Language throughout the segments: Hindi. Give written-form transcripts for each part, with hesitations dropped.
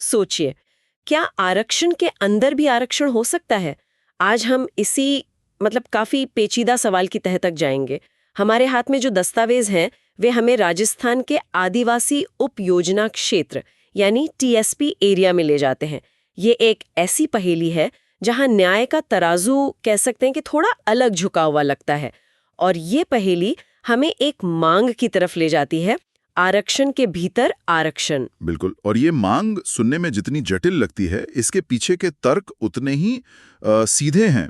सोचिए, क्या आरक्षण के अंदर भी आरक्षण हो सकता है? आज हम इसी काफी पेचीदा सवाल की तह तक जाएंगे। हमारे हाथ में जो दस्तावेज हैं वे हमें राजस्थान के आदिवासी उप योजना क्षेत्र यानी टीएसपी एरिया में ले जाते हैं। ये एक ऐसी पहेली है जहां न्याय का तराजू कह सकते हैं कि थोड़ा अलग झुका हुआ लगता है, और ये पहेली हमें एक मांग की तरफ ले जाती है, आरक्षण के भीतर आरक्षण। बिल्कुल, और ये मांग सुनने में जितनी जटिल लगती है, इसके पीछे के तर्क उतने ही सीधे हैं।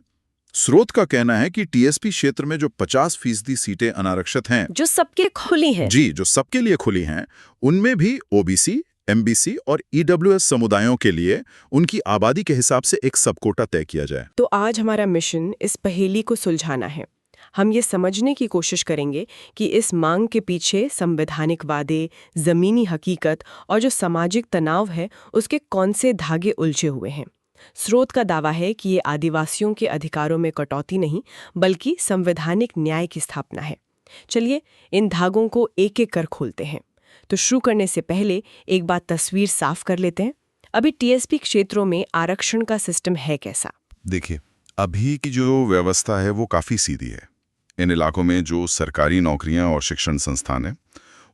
स्रोत का कहना है कि टीएसपी क्षेत्र में जो 50% सीटें अनारक्षित हैं, जो सबके खुली हैं, जी, जो सबके लिए खुली हैं, उनमें भी ओबीसी, एमबीसी और ईडब्ल्यूएस समुदायों के लिए उनकी आबादी के हिसाब से एक सब कोटा तय किया जाए। तो आज हमारा मिशन इस पहेली को सुलझाना है। हम ये समझने की कोशिश करेंगे कि इस मांग के पीछे संवैधानिक वादे, जमीनी हकीकत और जो सामाजिक तनाव है उसके कौन से धागे उलझे हुए हैं। स्रोत का दावा है कि ये आदिवासियों के अधिकारों में कटौती नहीं बल्कि संवैधानिक न्याय की स्थापना है। चलिए इन धागों को एक एक कर खोलते हैं। तो शुरू करने से पहले एक बात तस्वीर साफ कर लेते हैं। अभी टीएसपी क्षेत्रों में आरक्षण का सिस्टम है कैसा? देखिए, अभी की जो व्यवस्था है वो काफी सीधी है। इन इलाकों में जो सरकारी नौकरियां और शिक्षण संस्थान हैं,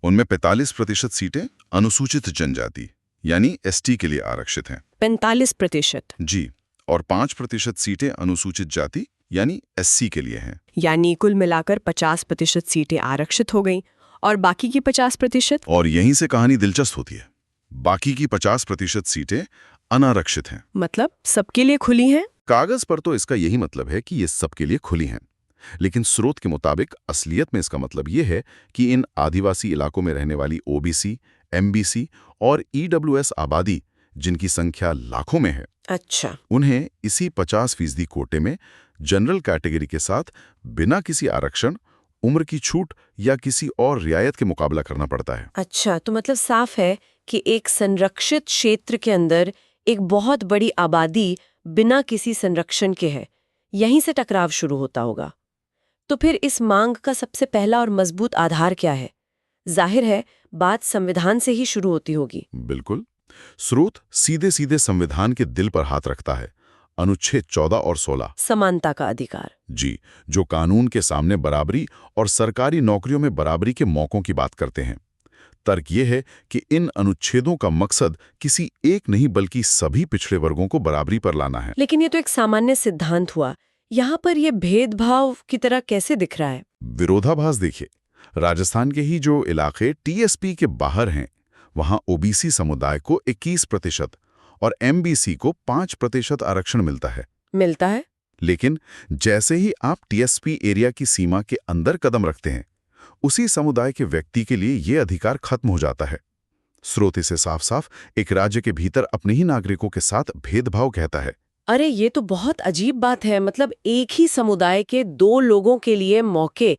उनमें 45% सीटें अनुसूचित जनजाति यानी एसटी के लिए आरक्षित हैं। 45%? जी, और 5% सीटें अनुसूचित जाति यानी एससी के लिए हैं। यानी कुल मिलाकर 50% सीटें आरक्षित हो गईं और बाकी की 50%? और यहीं से कहानी दिलचस्प होती है। बाकी की 50% सीटें अनारक्षित हैं। मतलब सबके लिए खुली हैं? कागज पर तो इसका यही मतलब है कि ये सबके लिए खुली हैं, लेकिन स्रोत के मुताबिक असलियत में इसका मतलब ये है कि इन आदिवासी इलाकों में रहने वाली ओबीसी, एमबीसी और ईडब्ल्यूएस आबादी, जिनकी संख्या लाखों में है, अच्छा, उन्हें इसी 50% कोटे में जनरल कैटेगरी के साथ बिना किसी आरक्षण, उम्र की छूट या किसी और रियायत के मुकाबला करना पड़ता है। अच्छा, तो मतलब साफ है कि एक संरक्षित क्षेत्र के अंदर एक बहुत बड़ी आबादी बिना किसी संरक्षण के है। यहीं से टकराव शुरू होता होगा। तो फिर इस मांग का सबसे पहला और मजबूत आधार क्या है? जाहिर है बात संविधान से ही शुरू होती होगी। बिल्कुल, स्रोत सीधे सीधे संविधान के दिल पर हाथ रखता है। अनुच्छेद 14 और 16, समानता का अधिकार। जी, जो कानून के सामने बराबरी और सरकारी नौकरियों में बराबरी के मौकों की बात करते हैं। तर्क ये है कि इन अनुच्छेदों का मकसद किसी एक नहीं बल्कि सभी पिछड़े वर्गों को बराबरी पर लाना है। लेकिन ये तो एक सामान्य सिद्धांत हुआ, यहाँ पर यह भेदभाव की तरह कैसे दिख रहा है? विरोधाभास देखिए, राजस्थान के ही जो इलाके टीएसपी के बाहर हैं, वहां ओबीसी समुदाय को 21% और एमबीसी को 5% आरक्षण मिलता है। लेकिन जैसे ही आप टीएसपी एरिया की सीमा के अंदर कदम रखते हैं, उसी समुदाय के व्यक्ति के लिए ये अधिकार खत्म हो जाता है। स्रोत इसे साफ साफ एक राज्य के भीतर अपने ही नागरिकों के साथ भेदभाव कहता है। अरे ये तो बहुत अजीब बात है। मतलब एक ही समुदाय के दो लोगों के लिए मौके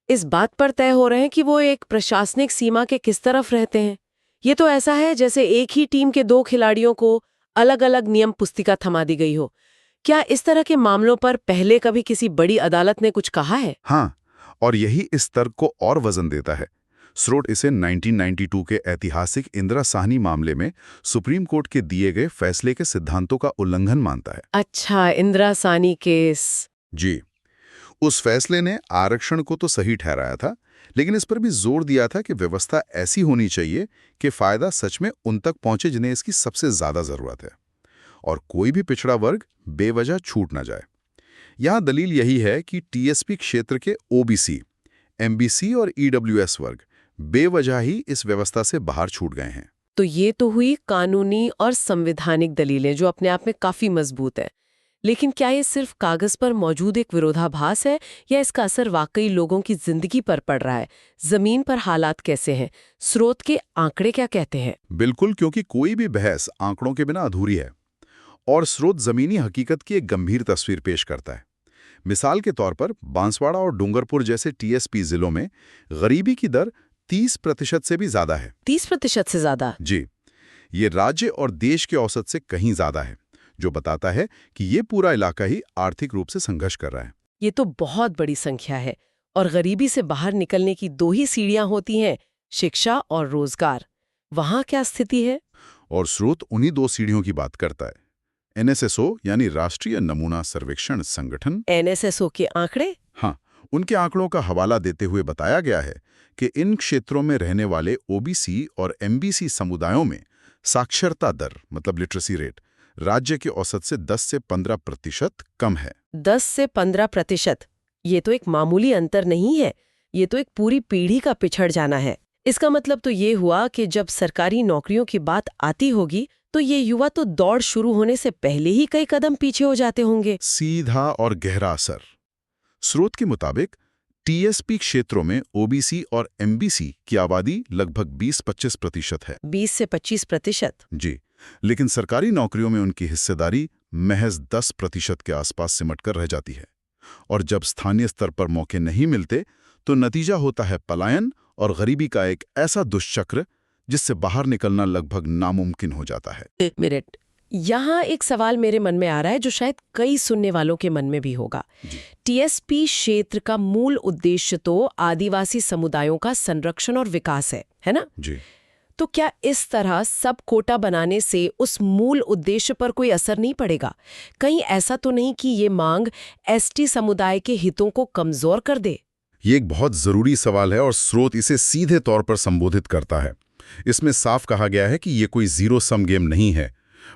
इस बात पर तय हो रहे हैं कि वो एक प्रशासनिक सीमा के किस तरफ रहते हैं। ये तो ऐसा है जैसे एक ही टीम के दो खिलाड़ियों को अलग अलग नियम पुस्तिका थमा दी गई हो। क्या इस तरह के मामलों पर पहले कभी किसी बड़ी अदालत ने कुछ कहा है? हाँ, और यही इस तर्क को और वजन देता है। स्रोत इसे 1992 के ऐतिहासिक इंदिरा साहनी मामले में सुप्रीम कोर्ट के दिए गए फैसले के सिद्धांतों का उल्लंघन मानता है। अच्छा, इंदिरा साहनी केस। जी, उस फैसले ने आरक्षण को तो सही ठहराया था, लेकिन इस पर भी जोर दिया था कि व्यवस्था ऐसी होनी चाहिए कि फायदा सच में उन तक पहुंचे जिन्हें इसकी सबसे ज्यादा जरूरत है, और कोई भी पिछड़ा वर्ग बेवजह छूट ना जाए। यहां दलील यही है कि टीएसपी क्षेत्र के ओबीसी, एमबीसी और ईडब्ल्यूएस वर्ग बेवजह ही इस व्यवस्था से बाहर छूट गए हैं। तो ये तो हुई कानूनी और संवैधानिक दलीलें जो अपने आप में काफी मजबूत है। लेकिन क्या ये सिर्फ कागज पर मौजूद एक विरोधाभास है या इसका असर वाकई लोगों की जिंदगी पर पड़ रहा है? जमीन पर हालात कैसे हैं? स्रोत के आंकड़े क्या कहते हैं? बिल्कुल, क्योंकि कोई भी बहस आंकड़ों के बिना अधूरी है, और स्रोत जमीनी हकीकत की एक गंभीर तस्वीर पेश करता है। मिसाल के तौर पर बांसवाड़ा और डूंगरपुर जैसे टीएसपी जिलों में गरीबी की दर 30% से भी ज्यादा है। 30% से ज्यादा? जी, ये राज्य और देश के औसत से कहीं ज्यादा है, जो बताता है कि ये पूरा इलाका ही आर्थिक रूप से संघर्ष कर रहा है। ये तो बहुत बड़ी संख्या है। और गरीबी से बाहर निकलने की दो ही सीढ़ियां होती हैं, शिक्षा और रोजगार। वहां क्या स्थिति है? और स्रोत उन्हीं 2 सीढ़ियों की बात करता है। एनएसएसओ यानी राष्ट्रीय नमूना सर्वेक्षण संगठन। एनएसएसओ के आंकड़े? हाँ, उनके आंकड़ों का हवाला देते हुए बताया गया है कि इन क्षेत्रों में रहने वाले ओबीसी और एमबीसी समुदायों में साक्षरता दर मतलब लिटरेसी रेट राज्य के औसत से 10 से 15% कम है। 10 से 15%? ये तो एक मामूली अंतर नहीं है, ये तो एक पूरी पीढ़ी का पिछड़ जाना है। इसका मतलब तो ये हुआ कि जब सरकारी नौकरियों की बात आती होगी तो ये युवा तो दौड़ शुरू होने से पहले ही कई कदम पीछे हो जाते होंगे। सीधा और गहरा असर। स्रोत के मुताबिक टीएसपी क्षेत्रों में ओबीसी और एमबीसी की आबादी लगभग 20-25% है। 20 से 25%? जी, लेकिन सरकारी नौकरियों में उनकी हिस्सेदारी महज 10% के आसपास सिमटकर रह जाती है। और जब स्थानीय स्तर पर मौके नहीं मिलते तो नतीजा होता है पलायन और गरीबी का एक ऐसा दुष्चक्र जिससे बाहर निकलना लगभग नामुमकिन हो जाता है। एक मिनट, यहाँ एक सवाल मेरे मन में आ रहा है जो शायद कई सुनने वालों के मन में भी होगा। टीएसपी क्षेत्र का मूल उद्देश्य तो आदिवासी समुदायों का संरक्षण और विकास है ना? जी। तो क्या इस तरह सब कोटा बनाने से उस मूल उद्देश्य पर कोई असर नहीं पड़ेगा? कहीं ऐसा तो नहीं कि ये मांग एसटी समुदाय के हितों को कमजोर कर दे? ये एक बहुत जरूरी सवाल है और स्रोत इसे सीधे तौर पर संबोधित करता है। इसमें साफ कहा गया है कि ये कोई जीरो सम गेम नहीं है।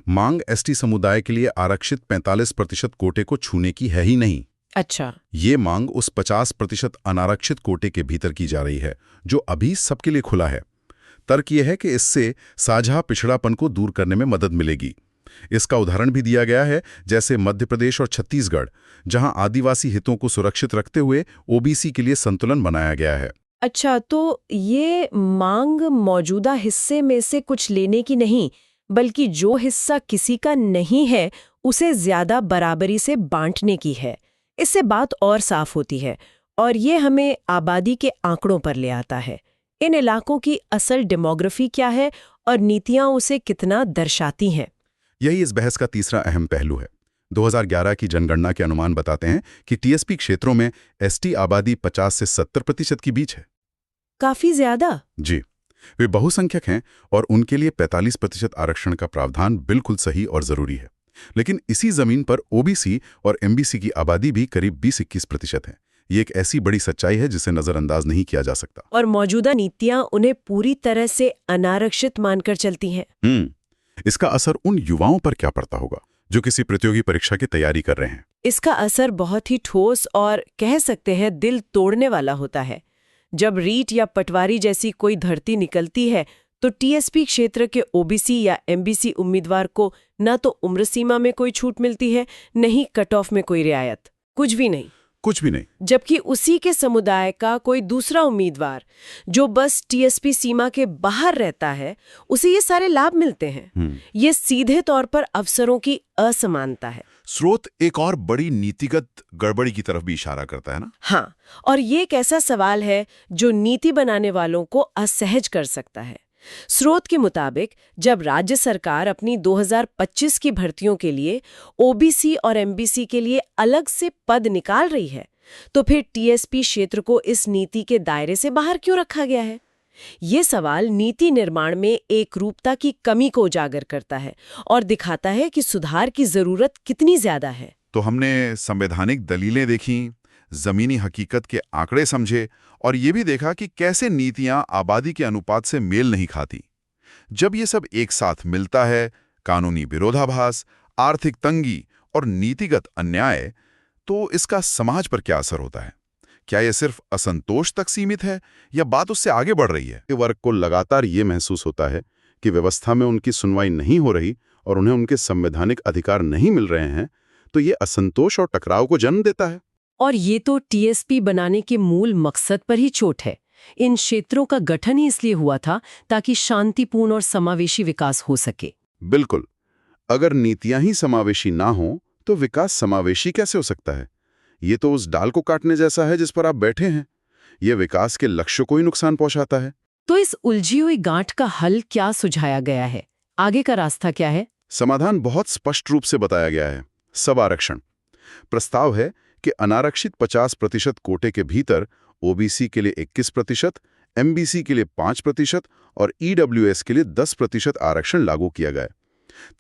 मांग एसटी समुदाय के लिए आरक्षित 45% कोटे को छूने की है ही नहीं। अच्छा। ये मांग उस 50% अनारक्षित कोटे के भीतर की जा रही है जो अभी सबके लिए खुला है। तर्क यह है कि इससे साझा पिछड़ापन को दूर करने में मदद मिलेगी। इसका उदाहरण भी दिया गया है, जैसे मध्य प्रदेश और छत्तीसगढ़, जहां आदिवासी हितों को सुरक्षित रखते हुए ओबीसी के लिए संतुलन बनाया गया है। अच्छा, तो ये मांग मौजूदा हिस्से में से कुछ लेने की नहीं, बल्कि जो हिस्सा किसी का नहीं है उसे ज्यादा बराबरी से बांटने की है। इससे बात और साफ होती है और ये हमें आबादी के आंकड़ों पर ले आता है। इन इलाकों की असल डेमोग्राफी क्या है और नीतियां उसे कितना दर्शाती हैं? यही इस बहस का तीसरा अहम पहलू है। 2011 की जनगणना के अनुमान बताते हैं कि टीएसपी क्षेत्रों में एसटी आबादी 50 से 70% के बीच है। काफी ज्यादा। जी, वे बहुसंख्यक हैं और उनके लिए 45% आरक्षण का प्रावधान बिल्कुल सही और जरूरी है। लेकिन इसी जमीन पर ओबीसी और एमबीसी की आबादी भी करीब 20-21% है। ये एक ऐसी बड़ी सच्चाई है जिसे नजरअंदाज नहीं किया जा सकता। और मौजूदा नीतियां उन्हें पूरी तरह से अनारक्षित मानकर चलती हैं। इसका असर उन युवाओं पर क्या पड़ता होगा जो किसी प्रतियोगी परीक्षा की तैयारी कर रहे हैं? इसका असर बहुत ही ठोस और कह सकते हैं दिल तोड़ने वाला होता है। जब रीट या पटवारी जैसी कोई भर्ती निकलती है तो टीएसपी क्षेत्र के ओबीसी या एमबीसी उम्मीदवार को न तो उम्र सीमा में कोई छूट मिलती है, न ही कट ऑफ में कोई रियायत, कुछ भी नहीं। जबकि उसी के समुदाय का कोई दूसरा उम्मीदवार जो बस टीएसपी सीमा के बाहर रहता है उसे ये सारे लाभ मिलते हैं। ये सीधे तौर पर अवसरों की असमानता है। स्रोत एक और बड़ी नीतिगत गड़बड़ी की तरफ भी इशारा करता है ना? हाँ, और ये एक ऐसा सवाल है जो नीति बनाने वालों को असहज कर सकता है। स्रोत के मुताबिक जब राज्य सरकार अपनी 2025 की भर्तियों के लिए ओबीसी और एमबीसी के लिए अलग से पद निकाल रही है, तो फिर टीएसपी क्षेत्र को इस नीति के दायरे से बाहर क्यों रखा गया है? ये सवाल नीति निर्माण में एकरूपता की कमी को उजागर करता है और दिखाता है कि सुधार की जरूरत कितनी ज्यादा है। तो हमने संवैधानिक दलीलें देखी, जमीनी हकीकत के आंकड़े समझे और ये भी देखा कि कैसे नीतियां आबादी के अनुपात से मेल नहीं खाती। जब ये सब एक साथ मिलता है, कानूनी विरोधाभास, आर्थिक तंगी और नीतिगत अन्याय, तो इसका समाज पर क्या असर होता है? क्या यह सिर्फ असंतोष तक सीमित है या बात उससे आगे बढ़ रही है? वर्ग को लगातार ये महसूस होता है कि व्यवस्था में उनकी सुनवाई नहीं हो रही और उन्हें उनके संवैधानिक अधिकार नहीं मिल रहे हैं, तो ये असंतोष और टकराव को जन्म देता है। और ये तो टीएसपी बनाने के मूल मकसद पर ही चोट है। इन क्षेत्रों का गठन ही इसलिए हुआ था ताकि शांतिपूर्ण और समावेशी विकास हो सके। बिल्कुल। अगर नीतियां ही समावेशी ना हो तो विकास समावेशी कैसे हो सकता है? ये तो उस डाल को काटने जैसा है जिस पर आप बैठे हैं। ये विकास के लक्ष्य को ही नुकसान पहुंचाता है। तो इस उलझी हुई गांठ का हल क्या सुझाया गया है? आगे का रास्ता क्या है? समाधान बहुत स्पष्ट रूप से बताया गया है। सब आरक्षण। प्रस्ताव है कि अनारक्षित 50% कोटे के भीतर ओबीसी के लिए 21%, एमबीसी के लिए 5% और ईडब्ल्यूएस के लिए 10% आरक्षण लागू किया गया।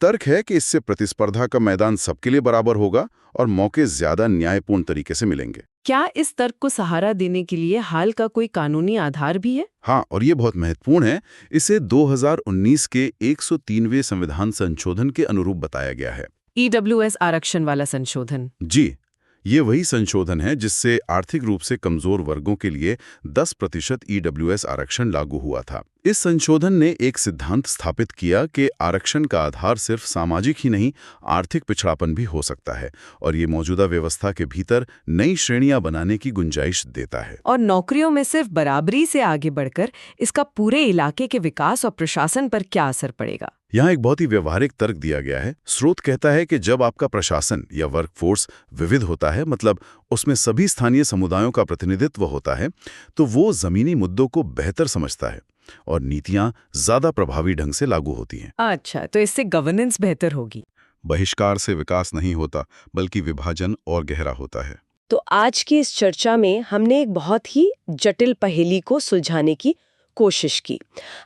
तर्क है कि इससे प्रतिस्पर्धा का मैदान सबके लिए बराबर होगा और मौके ज्यादा न्यायपूर्ण तरीके से मिलेंगे। क्या इस तर्क को सहारा देने के लिए हाल का कोई कानूनी आधार भी है? हाँ, और ये बहुत महत्वपूर्ण है। इसे 2019 के 103वें संविधान संशोधन के अनुरूप बताया गया है। ईडब्ल्यूएस आरक्षण वाला संशोधन? जी, ये वही संशोधन है जिससे आर्थिक रूप से कमजोर वर्गों के लिए 10% ईडब्ल्यूएस आरक्षण लागू हुआ था। इस संशोधन ने एक सिद्धांत स्थापित किया कि आरक्षण का आधार सिर्फ सामाजिक ही नहीं, आर्थिक पिछड़ापन भी हो सकता है और ये मौजूदा व्यवस्था के भीतर नई श्रेणियां बनाने की गुंजाइश देता है। और नौकरियों में सिर्फ बराबरी से आगे बढ़कर इसका पूरे इलाके के विकास और प्रशासन पर क्या असर पड़ेगा? यहाँ एक बहुत ही व्यवहारिक तर्क दिया गया है। स्रोत कहता है कि जब आपका प्रशासन या वर्कफोर्स विविध होता है, मतलब उसमें सभी स्थानीय समुदायों का प्रतिनिधित्व होता है, तो वो जमीनी मुद्दों को बेहतर समझता है और नीतियां ज्यादा प्रभावी ढंग से लागू होती हैं। अच्छा, तो इससे गवर्नेंस बेहतर होगी। बहिष्कार से विकास नहीं होता, बल्कि विभाजन और गहरा होता है। तो आज की इस चर्चा में हमने एक बहुत ही जटिल पहेली को सुलझाने की कोशिश की।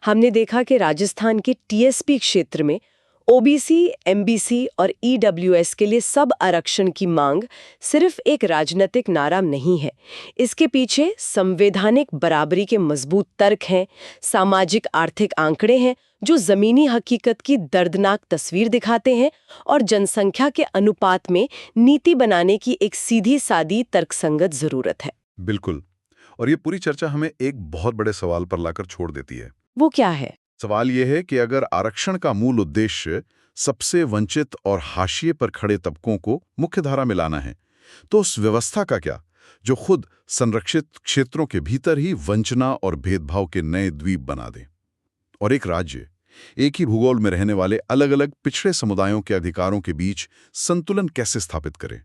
हमने देखा कि राजस्थान के टीएसपी क्षेत्र में ओबीसी, एमबीसी और ईडब्ल्यूएस के लिए सब आरक्षण की मांग सिर्फ एक राजनीतिक नारा नहीं है। इसके पीछे संवैधानिक बराबरी के मजबूत तर्क हैं, सामाजिक आर्थिक आंकड़े हैं जो जमीनी हकीकत की दर्दनाक तस्वीर दिखाते हैं और जनसंख्या के अनुपात में नीति बनाने की एक सीधी सादी तर्कसंगत जरूरत है। बिल्कुल। और ये पूरी चर्चा हमें एक बहुत बड़े सवाल पर लाकर छोड़ देती है। वो क्या है? सवाल ये है कि अगर आरक्षण का मूल उद्देश्य सबसे वंचित और हाशिए पर खड़े तबकों को मुख्यधारा में लाना है, तो उस व्यवस्था का क्या जो खुद संरक्षित क्षेत्रों के भीतर ही वंचना और भेदभाव के नए द्वीप बना दे, और एक राज्य एक ही भूगोल में रहने वाले अलग-अलग पिछड़े समुदायों के अधिकारों के बीच संतुलन कैसे स्थापित करे?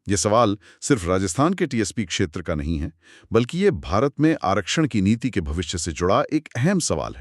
ये सवाल सिर्फ राजस्थान के टीएसपी क्षेत्र का नहीं है, बल्कि ये भारत में आरक्षण की नीति के भविष्य से जुड़ा एक अहम सवाल है।